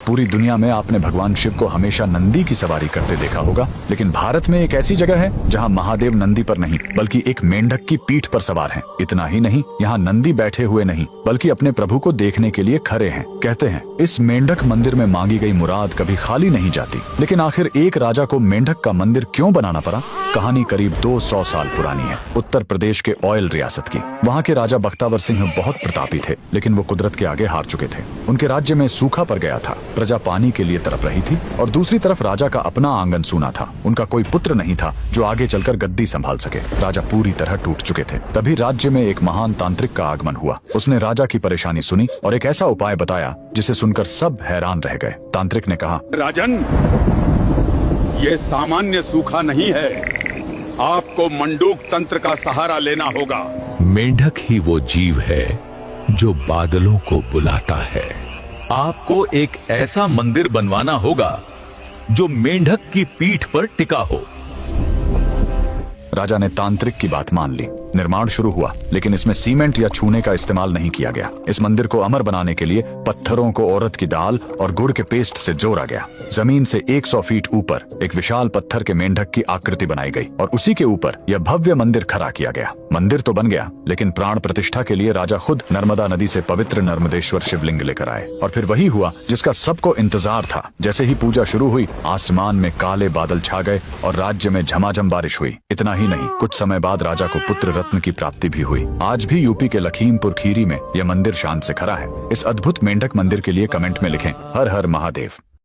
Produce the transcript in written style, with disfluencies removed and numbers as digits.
पूरी दुनिया में आपने भगवान शिव को हमेशा नंदी की सवारी करते देखा होगा, लेकिन भारत में एक ऐसी जगह है जहां महादेव नंदी पर नहीं बल्कि एक मेंढक की पीठ पर सवार हैं। इतना ही नहीं, यहाँ नंदी बैठे हुए नहीं बल्कि अपने प्रभु को देखने के लिए खड़े हैं। कहते हैं इस मेंढक मंदिर में मांगी गई मुराद कभी खाली नहीं जाती। लेकिन आखिर एक राजा को मेंढक का मंदिर क्यों बनाना पड़ा? कहानी करीब 200 साल पुरानी है, उत्तर प्रदेश के ऑयल रियासत की। वहाँ के राजा बख्तावर सिंह बहुत प्रतापी थे, लेकिन वो कुदरत के आगे हार चुके थे। उनके राज्य में सूखा पड़ गया था, प्रजा पानी के लिए तड़प रही थी और दूसरी तरफ राजा का अपना आंगन सूना था। उनका कोई पुत्र नहीं था जो आगे चलकर गद्दी संभाल सके। राजा पूरी तरह टूट चुके थे। तभी राज्य में एक महान तांत्रिक का आगमन हुआ। उसने राजा की परेशानी सुनी और एक ऐसा उपाय बताया जिसे सुनकर सब हैरान रह गए। तांत्रिक ने कहा, राजन, ये सामान्य सूखा नहीं है, आपको मंडूक तंत्र का सहारा लेना होगा। मेंढक ही वो जीव है जो बादलों को बुलाता है। आपको एक ऐसा मंदिर बनवाना होगा जो मेंढक की पीठ पर टिका हो। राजा ने तांत्रिक की बात मान ली। निर्माण शुरू हुआ, लेकिन इसमें सीमेंट या चूने का इस्तेमाल नहीं किया गया। इस मंदिर को अमर बनाने के लिए पत्थरों को औरत की दाल और गुड़ के पेस्ट से जोड़ा गया। जमीन से 100 फीट ऊपर एक विशाल पत्थर के मेंढक की आकृति बनाई गई और उसी के ऊपर यह भव्य मंदिर खड़ा किया गया। मंदिर तो बन गया, लेकिन प्राण प्रतिष्ठा के लिए राजा खुद नर्मदा नदी से पवित्र नर्मदेश्वर शिवलिंग लेकर आए। और फिर वही हुआ जिसका सबको इंतजार था। जैसे ही पूजा शुरू हुई, आसमान में काले बादल छा गए और राज्य में झमाझम बारिश हुई। इतना ही नहीं, कुछ समय बाद राजा को पुत्र रत्न की प्राप्ति भी हुई। आज भी यूपी के लखीमपुर खीरी में यह मंदिर शान से खड़ा है। इस अद्भुत मेंढक मंदिर के लिए कमेंट में लिखें, हर हर महादेव।